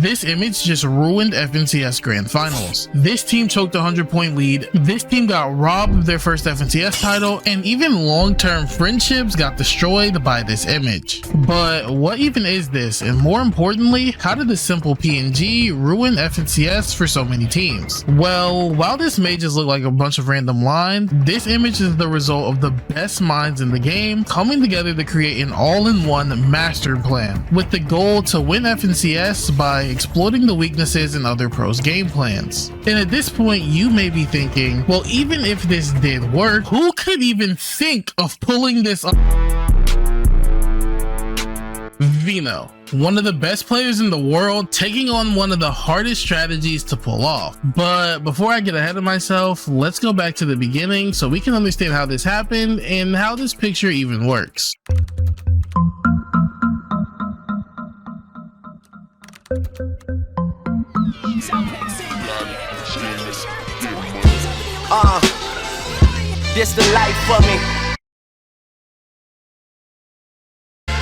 This image just ruined FNCS Grand Finals. This team choked a 100-point lead, this team got robbed of their first FNCS title, and even long-term friendships got destroyed by this image. But what even is this? And more importantly, how did this simple PNG ruin FNCS for so many teams? Well, while this may just look like a bunch of random lines, this image is the result of the best minds in the game coming together to create an all-in-one master plan, with the goal to win FNCS by exploiting the weaknesses in other pros' game plans. And at this point, you may be thinking, well, even if this did work, who could even think of pulling this off? Vino, one of the best players in the world, taking on one of the hardest strategies to pull off. But before I get ahead of myself, let's go back to the beginning so we can understand how this happened and how this picture even works. This the life for me.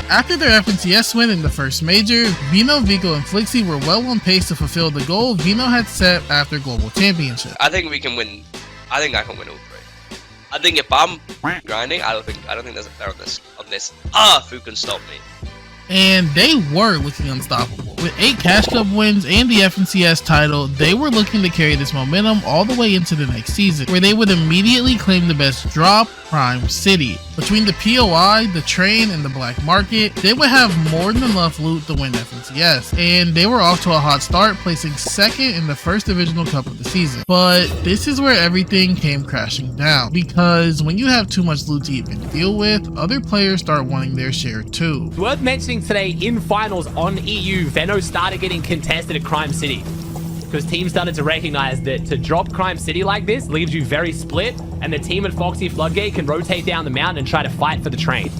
After their FNCS win in the first major, Vino, Vico, and Flixie were well on pace to fulfill the goal Vino had set after Global Championship. I think we can win. I think I can win all three. I think if I'm grinding, I don't think there's a player on this who can stop me. And they were looking unstoppable. With 8 Cash Cup wins and the FNCS title, they were looking to carry this momentum all the way into the next season, where they would immediately claim the best drop, Prime City. Between the POI, the train, and the black market, they would have more than enough loot to win FNCS, and they were off to a hot start, placing 2nd in the first divisional cup of the season. But this is where everything came crashing down, because when you have too much loot to even deal with, other players start wanting their share too. Worth mentioning today, in finals on EU, Veno started getting contested at Crime City, because teams started to recognize that to drop Crime City like this leaves you very split, and the team at Foxy Floodgate can rotate down the mountain and try to fight for the train.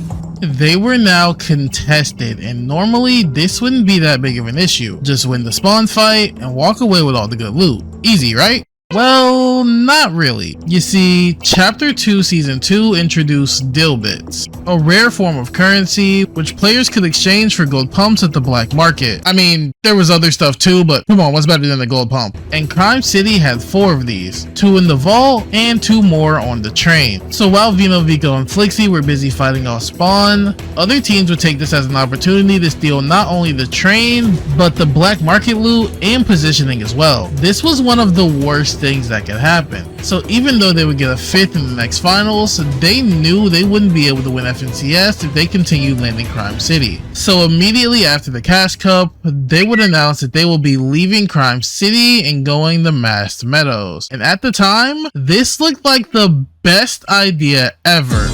They were now contested, and normally this wouldn't be that big of an issue. Just win the spawn fight and walk away with all the good loot. Easy, right? Well, not really. You see, Chapter 2 Season 2 introduced Dill Bits, a rare form of currency which players could exchange for gold pumps at the black market. I mean, there was other stuff too, but come on, what's better than a gold pump? And Crime City had 4 of these, 2 in the vault and 2 more on the train. So while Vino, Vico, and Flixie were busy fighting off spawn, other teams would take this as an opportunity to steal not only the train, but the black market loot and positioning as well. This was one of the worst things that could happen. So even though they would get a 5th in the next finals, they knew they wouldn't be able to win FNCS if they continued landing Crime City. So immediately after the Cash Cup, they would announce that they will be leaving Crime City and going to Masked Meadows. And at the time, this looked like the best idea ever.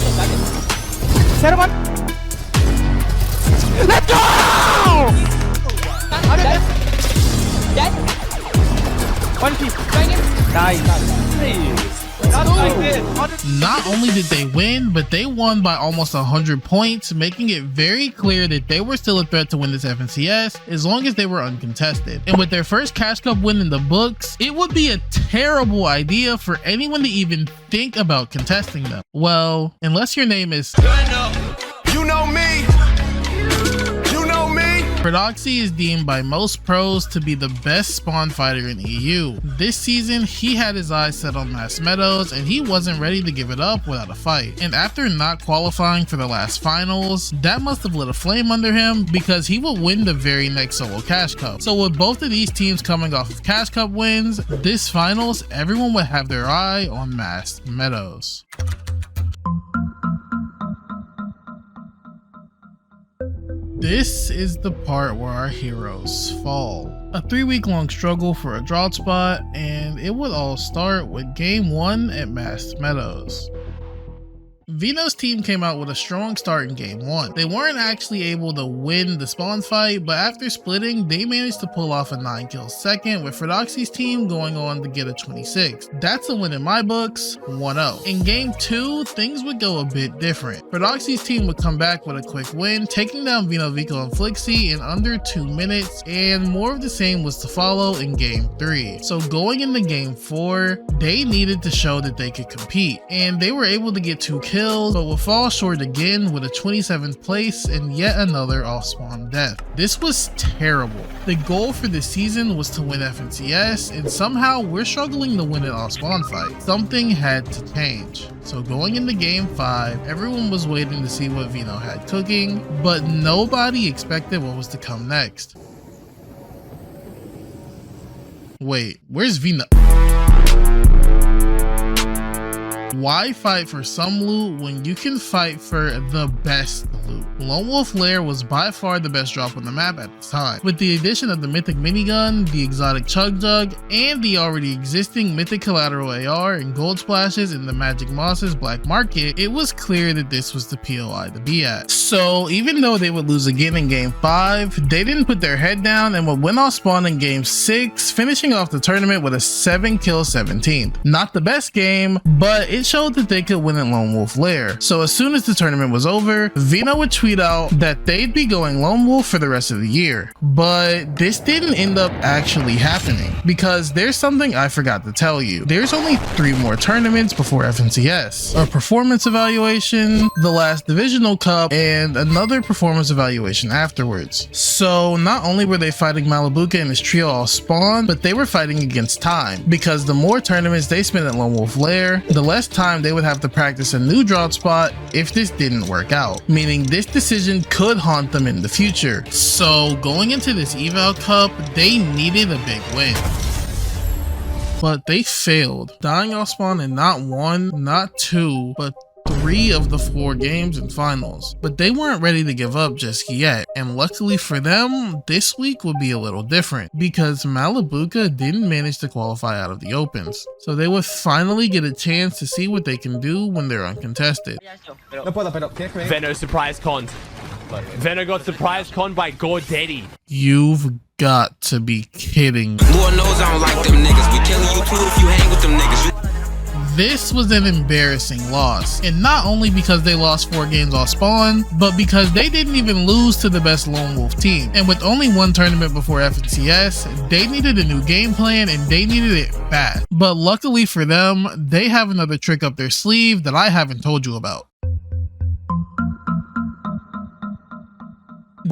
Let's go! Not only did they win, but they won by almost 100 points, making it very clear that they were still a threat to win this FNCS as long as they were uncontested. And with their first Cash Cup win in the books, it would be a terrible idea for anyone to even think about contesting them. Well, unless your name is You know me. Prodoxy is deemed by most pros to be the best spawn fighter in EU. This season, he had his eyes set on Masked Meadows and he wasn't ready to give it up without a fight. And after not qualifying for the last finals, that must have lit a flame under him because he would win the very next solo Cash Cup. So with both of these teams coming off of Cash Cup wins, this finals, everyone would have their eye on Masked Meadows. This is the part where our heroes fall. A 3-week-long struggle for a drought spot, and it would all start with Game 1 at Masked Meadows. Vino's team came out with a strong start in Game 1. They weren't actually able to win the spawn fight, but after splitting, they managed to pull off a 9-kill second, with Prodoxy's team going on to get a 26. That's a win in my books, 1-0. In Game 2, things would go a bit different. Prodoxy's team would come back with a quick win, taking down Vino, Vico, and Flixie in under 2 minutes, and more of the same was to follow in Game 3. So going into Game 4, they needed to show that they could compete, and they were able to get 2 kills kills, but would fall short again with a 27th place and yet another off-spawn death. This was terrible. The goal for this season was to win FNCS, and somehow we're struggling to win an off-spawn fight. Something had to change. So going into game 5, everyone was waiting to see what Vino had cooking, but nobody expected what was to come next. Wait, where's Vino? Why fight for some loot when you can fight for the best loot? Lone Wolf Lair was by far the best drop on the map at the time. With the addition of the mythic minigun, the exotic chug jug, and the already existing mythic collateral AR and gold splashes in the Magic Moss's black market, it was clear that this was the POI to be at. So even though they would lose again in game 5, they didn't put their head down and would win off spawn in game 6, finishing off the tournament with a 7-kill 17th. Not the best game, but it showed that they could win at Lone Wolf Lair. So as soon as the tournament was over, Vino would tweet out that they'd be going Lone Wolf for the rest of the year. But this didn't end up actually happening, because there's something I forgot to tell you. There's only 3 more tournaments before FNCS. A performance evaluation, the last divisional cup, and another performance evaluation afterwards. So not only were they fighting Malibuca and his trio all spawn, but they were fighting against time, because the more tournaments they spent at Lone Wolf Lair, the less time they would have to practice a new drop spot if this didn't work out, meaning this decision could haunt them in the future. So going into this eval cup, they needed a big win, but they failed, dying off spawn in not 1, not 2, but 3 of the 4 games and finals. But they weren't ready to give up just yet, and luckily for them, this week would be a little different, because Malibuca didn't manage to qualify out of the opens. So they would finally get a chance to see what they can do when they're uncontested. Veno surprise conned. Veno got surprise conned by Gordetti. You've got to be kidding. Lord knows I don't like them niggas. We killing you too if you hang with them niggas. This was an embarrassing loss, and not only because they lost 4 games off spawn, but because they didn't even lose to the best Lone Wolf team. And with only 1 tournament before FNCS, they needed a new game plan and they needed it fast. But luckily for them, they have another trick up their sleeve that I haven't told you about.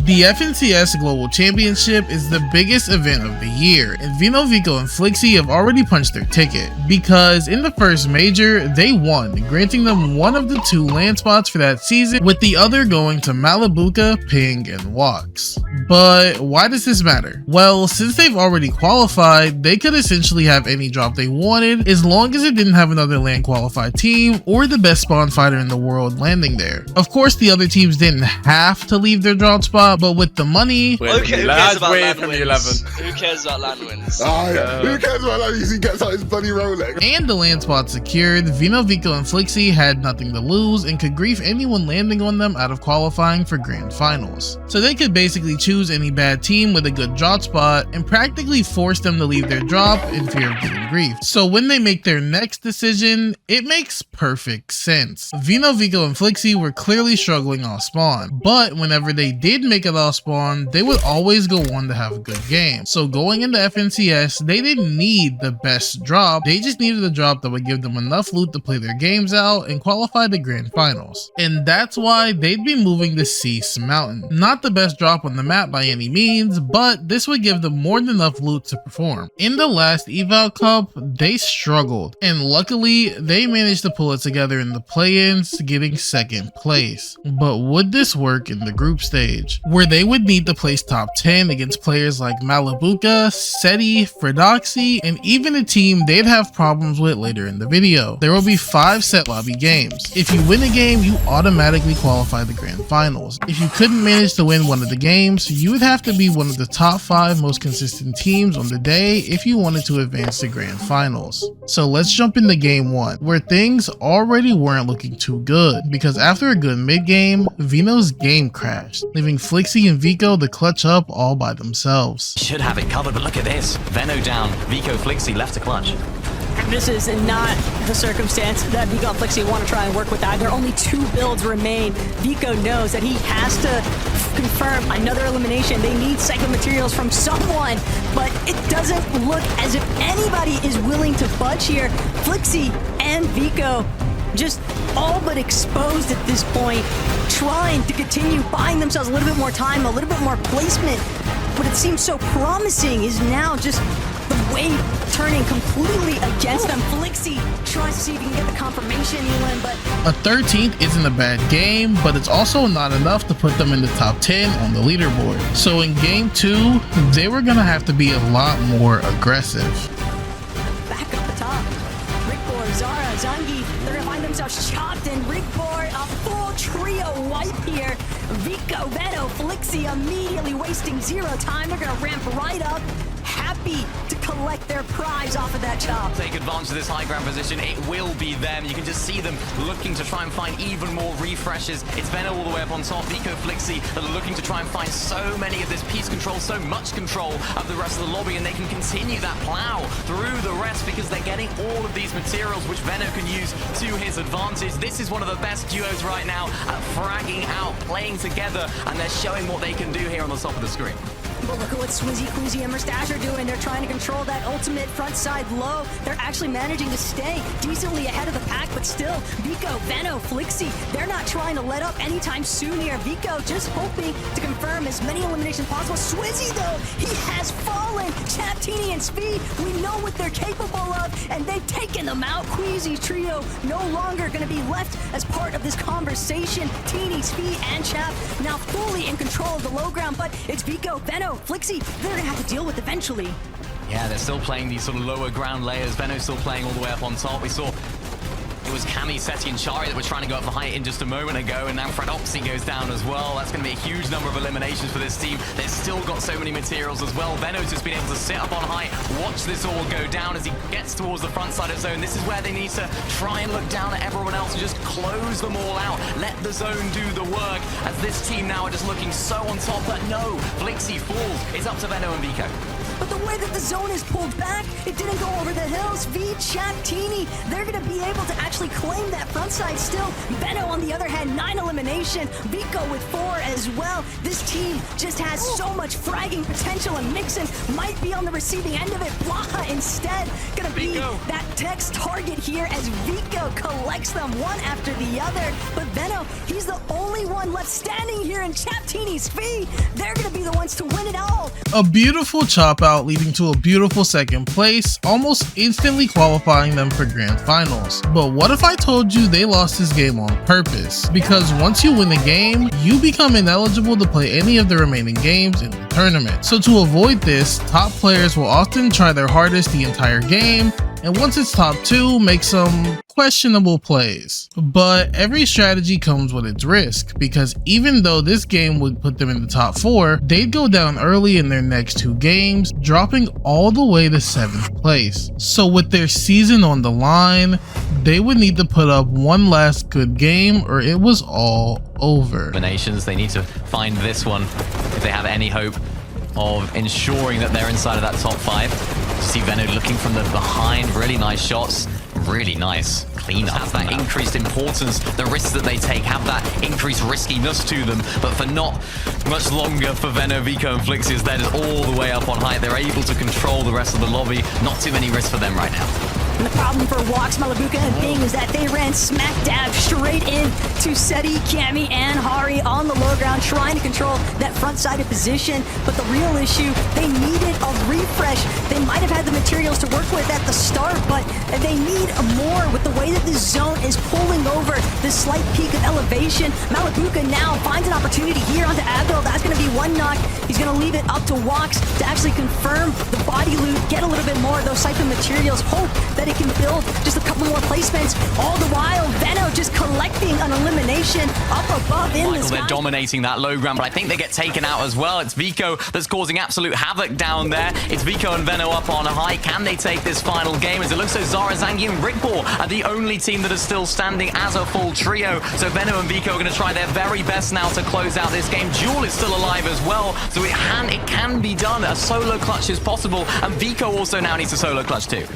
The FNCS Global Championship is the biggest event of the year, and Vino, Vico, and Flixie have already punched their ticket, because in the first major, they won, granting them one of the 2 land spots for that season, with the other going to Malibuca, Ping, and Walks. But why does this matter? Well, since they've already qualified, they could essentially have any drop they wanted, as long as it didn't have another land qualified team or the best spawn fighter in the world landing there. Of course, the other teams didn't have to leave their drop spot, but with the money, who cares about land wins? Who cares about land wins? Who cares about land wins? He gets out his bloody Rolex. And the land spot secured, Vino, Vico, and Flixie had nothing to lose and could grief anyone landing on them out of qualifying for grand finals. So they could basically choose any bad team with a good drop spot and practically force them to leave their drop in fear of getting griefed. So when they make their next decision, it makes perfect sense. Vino, Vico, and Flixie were clearly struggling off spawn, but whenever they did make it off spawn, they would always go on to have a good game. So going into FNCS, they didn't need the best drop, they just needed a drop that would give them enough loot to play their games out and qualify to grand finals. And that's why they'd be moving to Cease Mountain. Not the best drop on the map by any means, but this would give them more than enough loot to perform. In the last eval cup, they struggled, and luckily they managed to pull it together in the play-ins, getting 2nd place. But would this work in the group stage, where they would need to place top 10 against players like Malibuca, Seti, Fredoxy, and even a team they'd have problems with later in the video? There will be 5 set lobby games. If you win a game, you automatically qualify the grand finals. If you couldn't manage to win one of the games, you would have to be one of the top 5 most consistent teams on the day if you wanted to advance to grand finals. So let's jump into game 1, where things already weren't looking too good, because after a good mid game, Vino's game crashed, leaving Flixie and Vico to clutch up all by themselves. Should have it covered, but look at this. Veno down, Vico, Flixie left to clutch. This is not the circumstance that Vico and Flixie want to try and work with either. Only 2 builds remain. Vico knows that he has to confirm another elimination. They need second materials from someone, but it doesn't look as if anybody is willing to budge here. Flixie and Vico just all but exposed at this point, trying to continue buying themselves a little bit more time, a little bit more placement. What it seems so promising is now just the wave turning completely against them. Flixie tries to see if he can get the confirmation, Elin, but A 13th isn't a bad game, but it's also not enough to put them in the top 10 on the leaderboard. So in game 2, they were gonna have to be a lot more aggressive. back up the top. Rickboard, Zara, Zangi, they're gonna find themselves chopped, and Rickboard, a full trio wipe here. Vico, Veto, Flixie immediately wasting zero time. They're gonna ramp right up, happy to collect their prize off of that chop. Take advantage of this high ground position. It will be them. You can just see them looking to try and find even more refreshes. It's Venom all the way up on top. Vico, Flixie are looking to try and find so many of this piece control, so much control of the rest of the lobby, and they can continue that plow through the rest because they're getting all of these materials which Venom can use to his advantage. This is one of the best duos right now at fragging out, playing together, and they're showing what they can do here on the top of the screen. But look at what Swizzy, Queasy, and Mustache are doing. They're trying to control that ultimate front side low. They're actually managing to stay decently ahead of the pack, but still, Vico, Veno, Flixie, they're not trying to let up anytime soon here. Vico just hoping to confirm as many eliminations possible. Swizzy, though, he has fallen. Chaptini and Speed, we know what they're capable of, and they've taken them out. Queasy's trio no longer going to be left as part of this conversation. Teeny, Speed, and Chap now fully in control of the low ground, but it's Vico, Veno, Flixie, they're gonna have to deal with eventually. Yeah, they're still playing these sort of lower ground layers. Veno's still playing all the way up on top. We saw it was Cammy, Seti, and Chari that were trying to go up for height in just a moment ago, and now Fred Oxy goes down as well. That's going to be a huge number of eliminations for this team. They've still got so many materials as well. Veno's just been able to sit up on height, watch this all go down as he gets towards the front side of zone. This is where they need to try and look down at everyone else and just close them all out. Let the zone do the work, as this team now are just looking so on top. But no, Flixie falls. It's up to Veno and Vico. But the way that the zone is pulled back, it didn't go over the hills. V, Chaptini, they're going to be able to actually claim that front side still. Veno, on the other hand, 9 elimination. Vico with 4 as well. This team just has so much fragging potential, and Mixon might be on the receiving end of it. Blaha instead going to be that text target here as Vico collects them one after the other. But Veno, he's the only one left standing here, in Chaptini's V, they're going to be the ones to win it all. A beautiful chop out leading to a beautiful second place, almost instantly qualifying them for grand finals. But what if I told you they lost this game on purpose? Because once you win the game, you become ineligible to play any of the remaining games in the tournament. So to avoid this, top players will often try their hardest the entire game, and once it's top 2, make some questionable plays. But every strategy comes with its risk, because even though this game would put them in the top 4, they'd go down early in their next 2 games, dropping all the way to 7th place. So with their season on the line, they would need to put up one last good game or it was all over. Eliminations, they need to find this one if they have any hope of ensuring that they're inside of that top 5. See Veno looking from the behind, really nice shots, really nice cleanup. Has that increased importance, the risks that they take have that increased riskiness to them, but for not much longer for Veno, Vico, and Flixie, as they're just all the way up on height. They're able to control the rest of the lobby. Not too many risks for them right now. And the problem for Walks, Malabuka, and Ping is that they ran smack dab straight in to Seti, Cammy, and Hari on the low ground, trying to control that front-sided position. But the real issue, they needed a refresh. They might have had the materials to work with at the start, but they need more with the way that the zone is pulling over this slight peak of elevation. Malabuka now finds an opportunity here onto Abdul. That's going to be one knock. He's going to leave it up to Walks to actually confirm the body loot, get a little bit more of those siphon materials, hope that it can build just a couple more placements. All the while, Veno just collecting an elimination up above in the sky. They're dominating that low ground, but I think they get taken out as well. It's Vico that's causing absolute havoc down there. It's Vico and Veno up on a high. Can they take this final game? As it looks like Zara, Zangi, and Rickball are the only team that is still standing as a full trio. So Veno and Vico are going to try their very best now to close out this game. Jewel is still alive as well, so it can be done. A solo clutch is possible, and Vico also now needs a solo clutch too.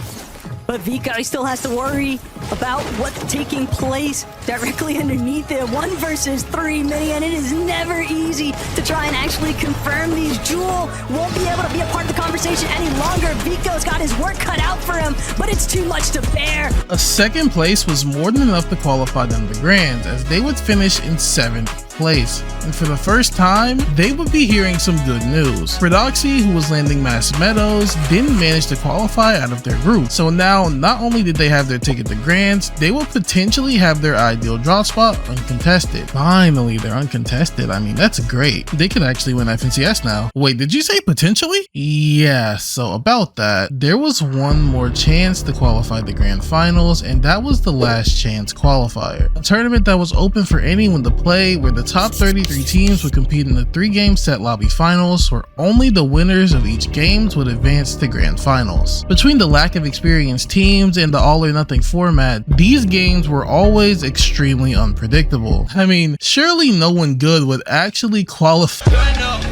But Vico still has to worry about what's taking place directly underneath it. 1 versus 3 million. It is never easy to try and actually confirm these. Jewel won't be able to be a part of the conversation any longer. stronger. Vico's got his work cut out for him, but it's too much to bear. A second place was more than enough to qualify them to Grands, as they would finish in 7th place. And for the first time, they would be hearing some good news. Predoxy, who was landing Mass Meadows, didn't manage to qualify out of their group. So now, not only did they have their ticket to Grands, they will potentially have their ideal drop spot uncontested. Finally, they're uncontested. I mean, that's great. They could actually win FNCS now. Wait, did you say potentially? Yeah, so about that, there was one more chance to qualify the Grand Finals, and that was the last chance qualifier. A tournament that was open for anyone to play, where the top 33 teams would compete in the 3-game set lobby finals, where only the winners of each games would advance to Grand Finals. Between the lack of experienced teams and the all or nothing format, these games were always extremely unpredictable. I mean, surely no one good would actually qualify. You know me.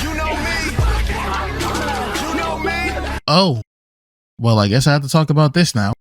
You know me. Oh, well, I guess I have to talk about this now.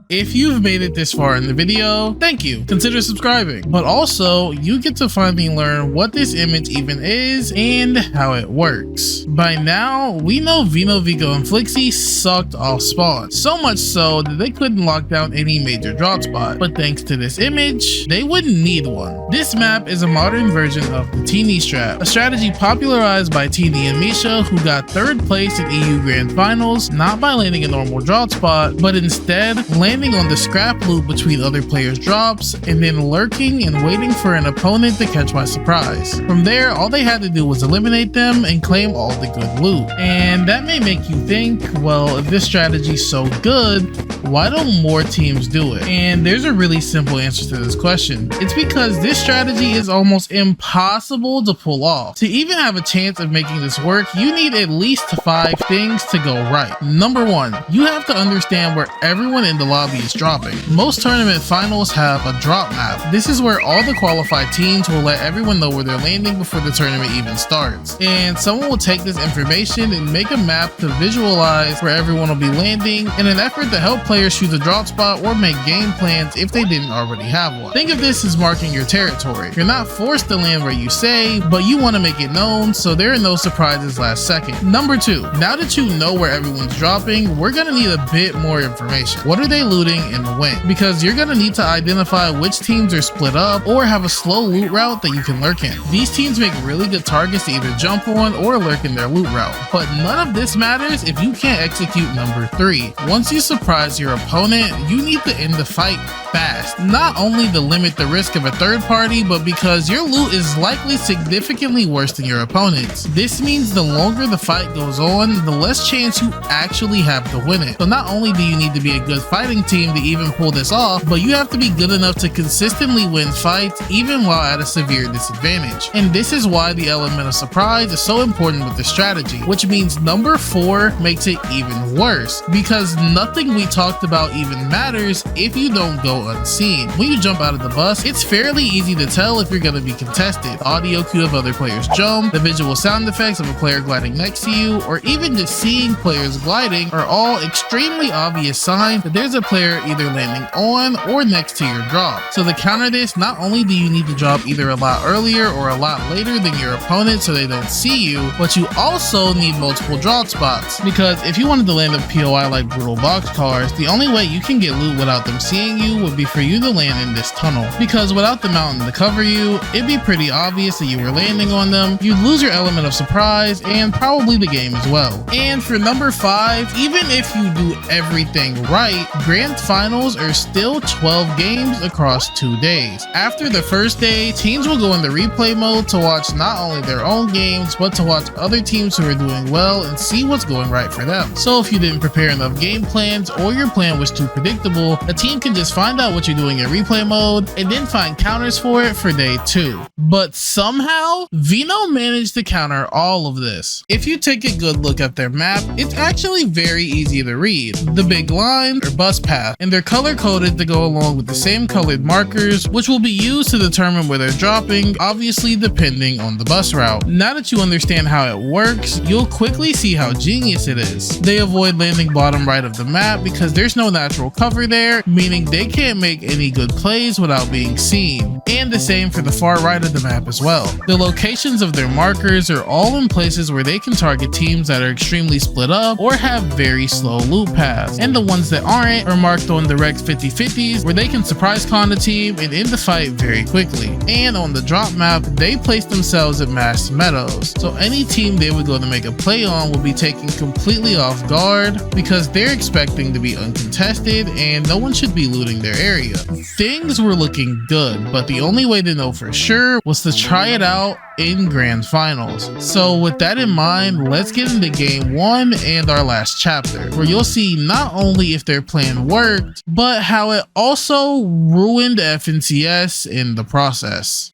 If you've made it this far in the video, thank you. Consider subscribing. But also, you get to finally learn what this image even is and how it works. By now, we know Vino, Vico, and Flixie sucked off spawns. So much so that they couldn't lock down any major drop spot. But thanks to this image, they wouldn't need one. This map is a modern version of the Teeny Strap, a strategy popularized by Teeny and Misha, who got 3rd place in EU Grand Finals, not by landing a normal drop spot, but instead landing on the scrap loop between other players' drops, and then lurking and waiting for an opponent to catch by surprise. From there, all they had to do was eliminate them and claim all the good loot. And that may make you think, well, if this strategy's so good, why don't more teams do it? And there's a really simple answer to this question. It's because this strategy is almost impossible to pull off. To even have a chance of making this work, you need at least 5 things to go right. Number 1, you have to understand where everyone in the lobby is dropping. Most tournament finals have a drop map. This is where all the qualified teams will let everyone know where they're landing before the tournament even starts. And someone will take this information and make a map to visualize where everyone will be landing in an effort to help players choose a drop spot or make game plans if they didn't already have one. Think of this as marking your territory. You're not forced to land where you say, but you want to make it known so there are no surprises last second. Number 2, now that you know where everyone's dropping, we're gonna need a bit more information. What are they looting and when? Because you're gonna need to identify which teams are split up or have a slow loot route that you can lurk in. These teams make really good targets to either jump on or lurk in their loot route, but none of this matters if you can't execute number 3. Once you surprise your opponent, you need to end the fight fast. Not only to limit the risk of a third party, but because your loot is likely significantly worse than your opponent's. This means the longer the fight goes on, the less chance you actually have to win it. So not only do you need to be a good fighting team to even pull this off, but you have to be good enough to consistently win fights even while at a severe disadvantage. And this is why the element of surprise is so important with the strategy, which means number 4 makes it even worse, because nothing we talked about even matters if you don't go unseen. When you jump out of the bus, it's fairly easy to tell if you're going to be contested. Audio cue of other players jump, the visual sound effects of a player gliding next to you, or even just seeing players gliding are all extremely obvious signs that there's a player either landing on or next to your drop. So to counter this, not only do you need to drop either a lot earlier or a lot later than your opponent so they don't see you, but you also need multiple drop spots. Because if you wanted to land a POI like Brutal Boxcars, the only way you can get loot without them seeing you would be for you to land in this tunnel. Because without the mountain to cover you, it'd be pretty obvious that you were landing on them, you'd lose your element of surprise, and probably the game as well. And for number 5, even if you do everything right, Grand Finals are still 12 games across 2 days. After the first day, teams will go into replay mode to watch not only their own games, but to watch other teams who are doing well and see what's going right for them. So if you didn't prepare enough game plans or your plan was too predictable, a team can just find out what you're doing in replay mode and then find counters for it for day 2. But somehow, Vino managed to counter all of this. If you take a good look at their map, it's actually very easy to read. The big line, or bus path, path, and they're color coded to go along with the same colored markers, which will be used to determine where they're dropping, obviously depending on the bus route. Now that you understand how it works, you'll quickly see how genius it is. They avoid landing bottom right of the map because there's no natural cover there, meaning they can't make any good plays without being seen, and the same for the far right of the map as well. The locations of their markers are all in places where they can target teams that are extremely split up or have very slow loot paths, and the ones that aren't are marked on direct 50-50s where they can surprise con the team and end the fight very quickly. And on the drop map, they place themselves at masked meadows, so any team they would go to make a play on will be taken completely off guard because they're expecting to be uncontested and no one should be looting their area. Things were looking good, but the only way to know for sure was to try it out in grand finals. So with that in mind, let's get into game 1 and our last chapter, where you'll see not only if their plan worked, but how it also ruined FNCS in the process.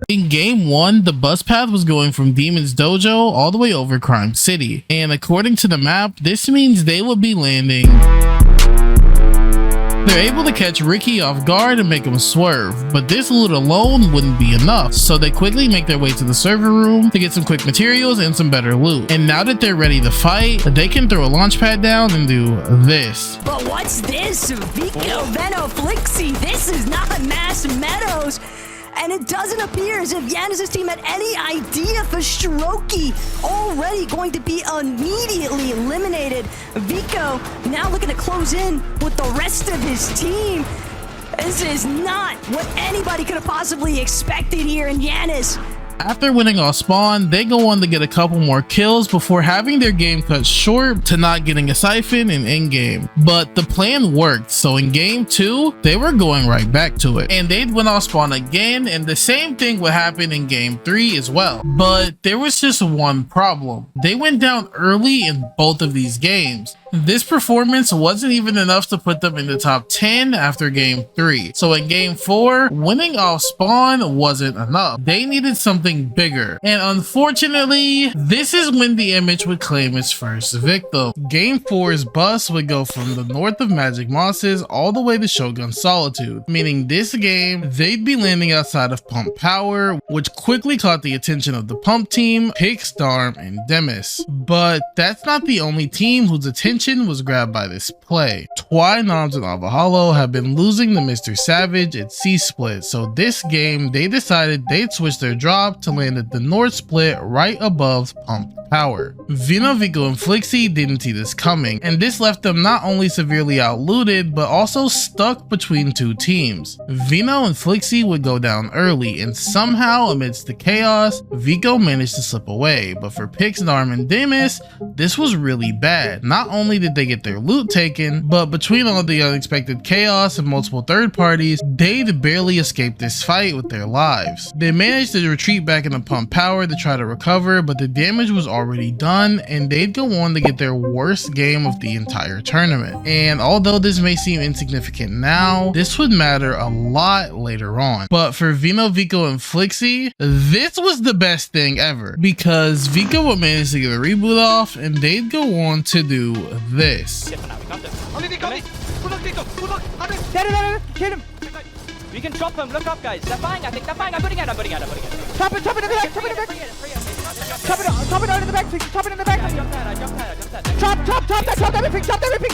In game 1, the bus path was going from Demon's Dojo all the way over Crime City, and according to the map, this means they will be landing. They're able to catch Ricky off guard and make him swerve, but this loot alone wouldn't be enough, so they quickly make their way to the server room to get some quick materials and some better loot. And now that they're ready to fight, they can throw a launch pad down and do this. But what's this? Vico, Veno, Flixie, this is not Mass Meadows. And it doesn't appear as if Yanis' team had any idea for Strokey already going to be immediately eliminated. Vico now looking to close in with the rest of his team. This is not what anybody could have possibly expected here in Yanis. After winning off spawn, they go on to get a couple more kills before having their game cut short to not getting a siphon in in-game. But the plan worked, so in game 2, they were going right back to it. And they'd win off spawn again, and the same thing would happen in game 3 as well. But there was just one problem. They went down early in both of these games. This performance wasn't even enough to put them in the top 10 after game 3. So in game 4, winning off spawn wasn't enough. They needed something bigger. And unfortunately, this is when the image would claim its first victim. Game 4's bus would go from the north of Magic Mosses all the way to Shogun Solitude, meaning this game, they'd be landing outside of Pump Power, which quickly caught the attention of the Pump team, Pix, Darm, and Demis. But that's not the only team whose attention was grabbed by this play. Twy, Noms, and Avahalo have been losing to Mr. Savage at C-Split, so this game they decided they'd switch their drop to land at the north split right above Pump Power. Vino, Vico, and Flixie didn't see this coming, and this left them not only severely outlooted, but also stuck between two teams. Vino and Flixie would go down early, and somehow amidst the chaos, Vico managed to slip away, but for Pix, Darm, and Demis, this was really bad. Not only did they get their loot taken, but between all the unexpected chaos and multiple third parties, they'd barely escaped this fight with their lives. They managed to retreat back into Pump Power to try to recover, but the damage was already done, and they'd go on to get their worst game of the entire tournament. And although this may seem insignificant now, this would matter a lot later on. But for Vino, Vico, and Flixie, this was the best thing ever, because Vico would manage to get a reboot off, and they'd go on to do this. We can drop him. Look up, guys. They're fine. I think they're fine. I'm putting it. Chop it in the back. Chop it in the back. Chop it out in the back. Chop it in the back. I jumped that. Chop everything. Chop everything.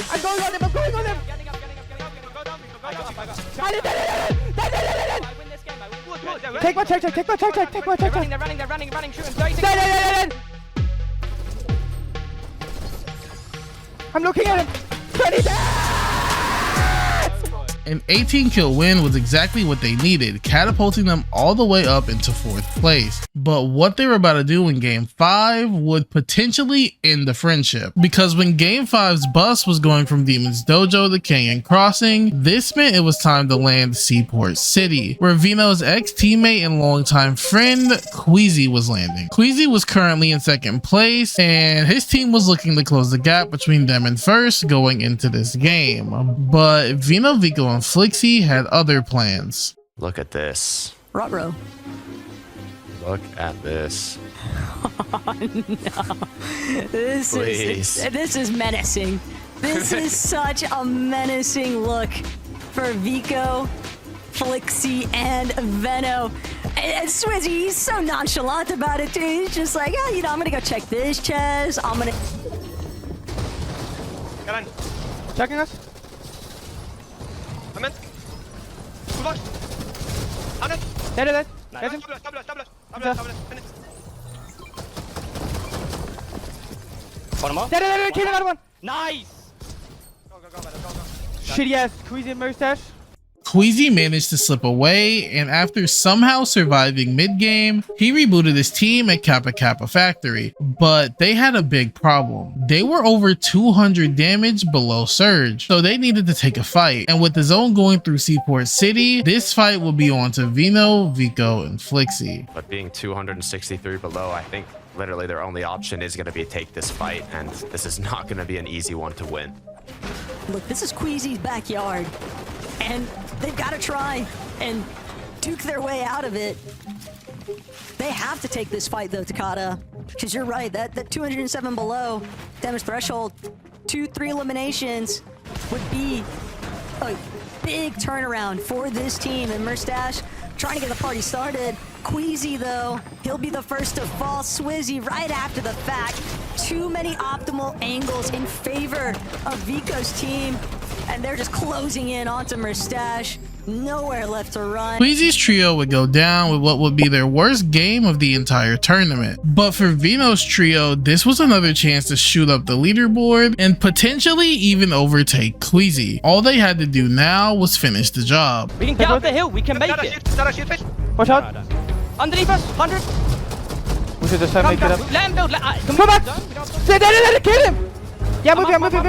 I'm going on him. Take my check. They're running. Shoot him. I'm looking at him. 20 An 18 kill win was exactly what they needed, catapulting them all the way up into 4th place. but what they were about to do in game 5 would potentially end the friendship, because when game 5's bus was going from Demon's Dojo to Canyon Crossing, this meant it was time to land Seaport City, where Vino's ex-teammate and longtime friend Queasy was landing. Queasy was currently in 2nd place, and his team was looking to close the gap between them and first going into this game, but Vino, Vico, and Flixie had other plans. Look at this. Ruh-roh. Look at this. Oh, no. This is menacing. This is such a menacing look for Vico, Flixie, and Veno. And Swizzy, he's so nonchalant about it too. He's just like, yeah, you know, I'm gonna go check this chest. I'm gonna. Get in. Checking us. Come in. Push. On it. Dead. Get him. Bottom up. Dead. Kill another one. Nice. Go. Shitty ass Queasy mustache. Queasy managed to slip away, and after somehow surviving mid-game, he rebooted his team at Kappa Kappa Factory, but they had a big problem. They were over 200 damage below Surge, so they needed to take a fight, and with the zone going through Seaport City, this fight will be on to Vino, Vico, and Flixie. But being 263 below, I think literally their only option is going to be take this fight, and this is not going to be an easy one to win. Look, this is Queasy's backyard, and they've got to try and duke their way out of it. They have to take this fight though, Takata, because you're right, that 207 below damage threshold, 2-3 eliminations would be a big turnaround for this team, and Mustache trying to get the party started. Queasy though, he'll be the first to fall. Swizzy right after the fact. Too many optimal angles in favor of Vico's team, and they're just closing in onto Mustache. Nowhere left to run. Queasy's trio would go down with what would be their worst game of the entire tournament. But for Vino's trio, this was another chance to shoot up the leaderboard and potentially even overtake Queasy. All they had to do now was finish the job. We can get up the hill, we can make it. Watch out. Underneath us, 100. We should just try to make it up. Let him build, come back. Let kill him. Yeah, move him. I have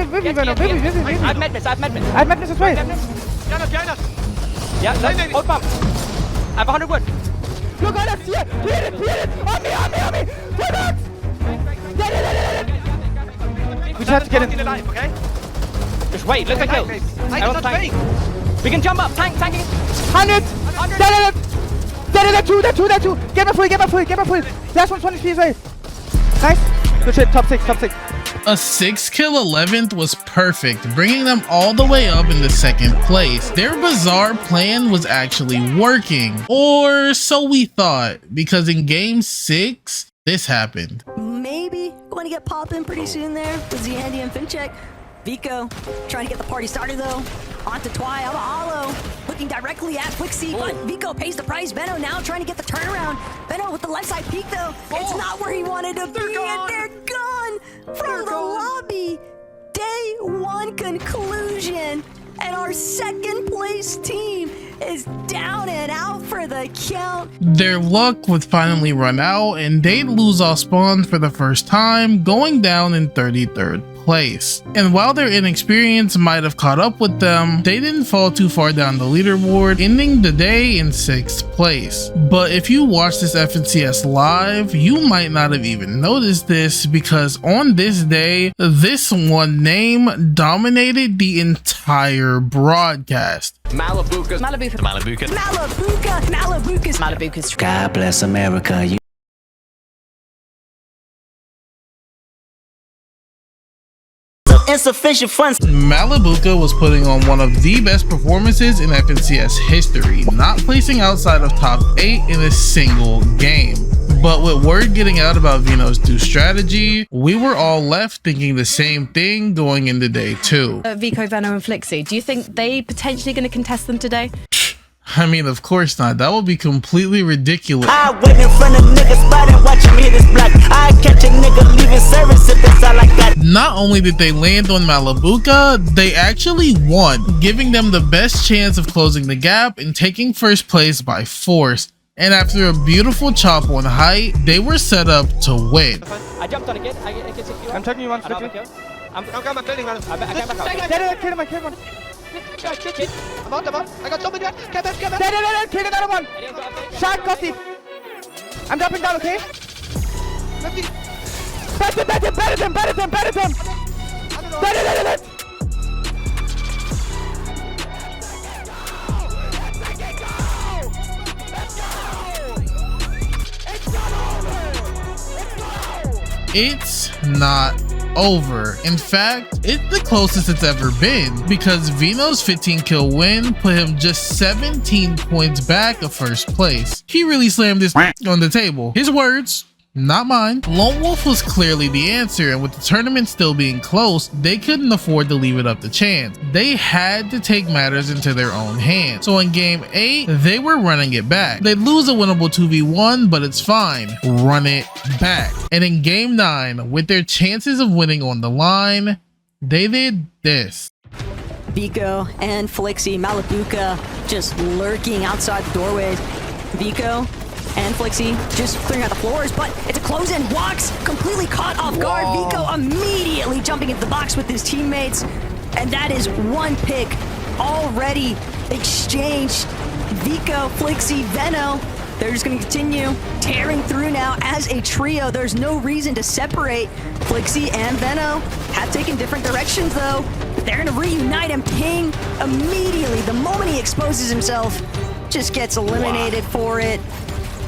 medmits as well. Yeah, let's hold pump. I have 100 wood. Look at us, yeah. Clear it. On me. Turn back. We just have to get him. Alive, okay? Just wait, look at kills. We can jump up, tanking. 100. Dead, two. Get my full. Last one, 20 feet away. Nice. Good shit, top 6. A 6-kill 11th was perfect, bringing them all the way up into 2nd place. Their bizarre plan was actually working, or so we thought, because in game 6, this happened. Maybe going to get popping pretty soon there with Zandy and Fincheck. Vico trying to get the party started though. Onto Twy, out of Hollow, looking directly at Flixie, but Vico pays the price. Veno now trying to get the turnaround. Veno with the left side peek though. It's not where he wanted to be, and they're gone from the lobby. Day 1 conclusion, and our 2nd place team is down and out for the count. Their luck would finally run out, and they'd lose off spawn for the first time, going down in 33rd place. And while their inexperience might have caught up with them, they didn't fall too far down the leaderboard, ending the day in 6th place. But if you watch this FNCS live, you might not have even noticed this, because on this day, this one name dominated the entire broadcast. Malibuca's. God bless America. Insufficient funds. Malibuca was putting on one of the best performances in FNCS history, not placing outside of top 8 in a single game. But with word getting out about Vino's new strategy, we were all left thinking the same thing going into day 2. Vico, Veno, and Flixie, do you think they potentially going to contest them today? I mean, of course not. That would be completely ridiculous. I wait in front of niggas spotting, watching me this black. I catch a nigga leaving service if that's all I got. Not only did they land on Malibuca, they actually won, giving them the best chance of closing the gap and taking first place by force. And after a beautiful chop on height, they were set up to win. I jumped on a kid. I can secure. I'm taking you one quickly. I'm building one. I came back out. Kill him. I'm out. I got somebody. Get back. Kill another one. Shot, Gossip. I'm dropping down, okay? Better him. It's not over. In fact, it's the closest it's ever been because Vino's 15 kill win put him just 17 points back of first place. He really slammed this on the table. His words, not mine. Lone Wolf was clearly the answer, and with the tournament still being close, they couldn't afford to leave it up to chance. They had to take matters into their own hands. So in game 8, they were running it back. They'd lose a winnable 2v1, but it's fine. Run it back. And in game 9, with their chances of winning on the line, they did this. Vico and Flixie, Malabuka just lurking outside the doorways. Vico and Flixie just clearing out the floors, but it's a close-in. Walks completely caught off guard. Whoa. Vico immediately jumping into the box with his teammates, and that is one pick already exchanged. Vico, Flixie, Veno, they're just going to continue tearing through now as a trio. There's no reason to separate. Flixie and Veno have taken different directions, though. They're going to reunite him. King immediately, the moment he exposes himself, just gets eliminated for it.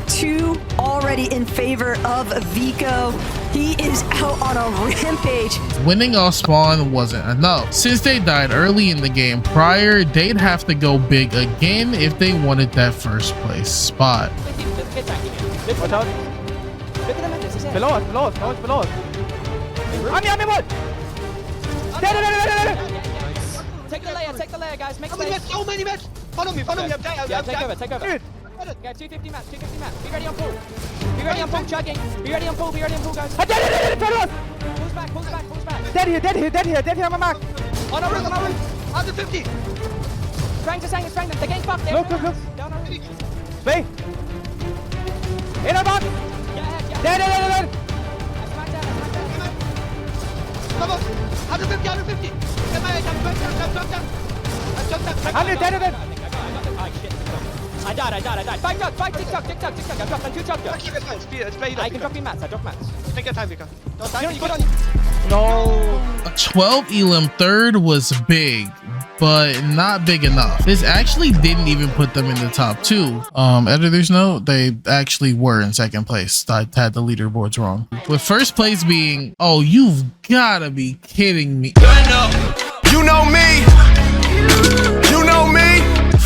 2 already in favor of Vico. He is out on a rampage. Winning off spawn wasn't enough. Since they died early in the game prior, they'd have to go big again if they wanted that first place spot. Watch out. Below us. On me, what? Take the layer, guys. Make space. So many mats. Follow me. Yeah, take over. Dude. Yeah, 250 mats. Be ready on pull. Chugging. Be ready on pull, guys. I did it! Pulls back. Dead here, on my mark. On our roof. Under 50. Trying to sang them. They're getting fucked. Look. Down our roof. Play. In our box. Yeah. Dead. I smacked down. Come on. Under 50. Get my jump. I dead. I died. Fight, TikTok. I'm dropping 2 jump. I can drop you mats. I drop mats. Take your time, Vika. Don't die. You on. No. A 12 elim third was big, but not big enough. This actually didn't even put them in the top 2. Editor's note, they actually were in second place. I had the leaderboards wrong. With first place being, oh, you've gotta be kidding me. You know me.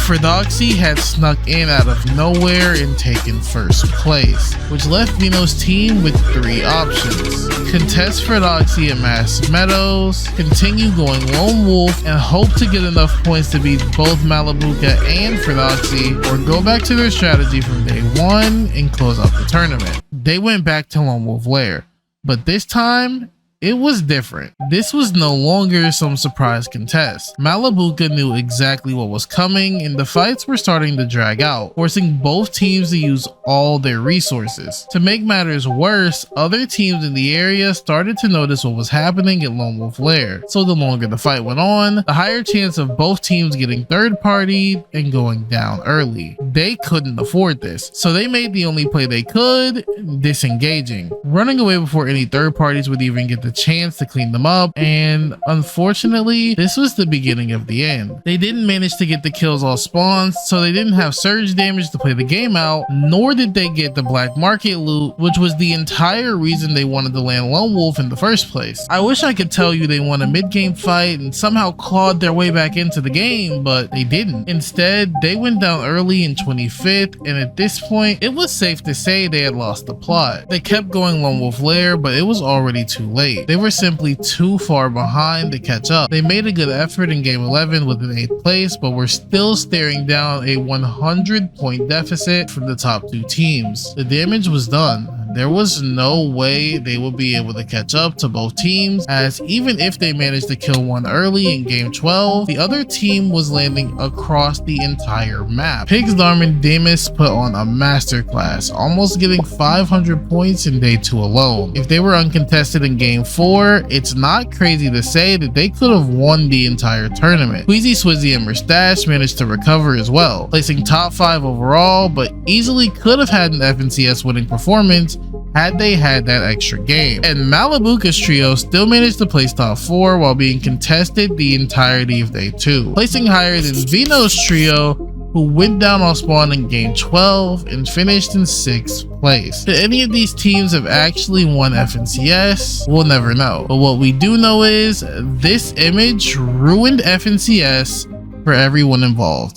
Fredoxy had snuck in out of nowhere and taken first place, which left Vino's team with 3 options. Contest Fredoxy at Mass Meadows, continue going Lone Wolf, and hope to get enough points to beat both Malabuka and Fredoxy, or go back to their strategy from day 1 and close out the tournament. They went back to Lone Wolf Lair, but this time, it was different. This was no longer some surprise contest. Malabuka knew exactly what was coming, and the fights were starting to drag out, forcing both teams to use all their resources. To make matters worse, other teams in the area started to notice what was happening at Lone Wolf Lair. So the longer the fight went on, the higher chance of both teams getting third-partied and going down early. They couldn't afford this, so they made the only play they could, disengaging, running away before any third parties would even get the chance to clean them up, and unfortunately this was the beginning of the end. They didn't manage to get the kills all spawns, so they didn't have surge damage to play the game out, nor did they get the black market loot, which was the entire reason they wanted to land Lone Wolf in the first place. I wish I could tell you they won a mid-game fight and somehow clawed their way back into the game, but they didn't. Instead, they went down early in 25th, and at this point it was safe to say they had lost the plot. They kept going Lone Wolf Lair, but it was already too late. They were simply too far behind to catch up. They made a good effort in game 11 with an 8th place, but were still staring down a 100-point deficit from the top 2 teams. The damage was done. there was no way they would be able to catch up to both teams, as even if they managed to kill one early in game 12, the other team was landing across the entire map. Pigs, Darman, Damus put on a masterclass, almost getting 500 points in day 2 alone. If they were uncontested in game 4, it's not crazy to say that they could have won the entire tournament. Queasy, Swizzy, and Mustache managed to recover as well, placing top 5 overall, but easily could have had an FNCS winning performance had they had that extra game. And Malibuca's trio still managed to place top 4 while being contested the entirety of day 2, placing higher than Vino's trio, who went down on spawn in game 12 and finished in 6th place. Did any of these teams have actually won FNCS? We'll never know. But what we do know is this image ruined FNCS for everyone involved.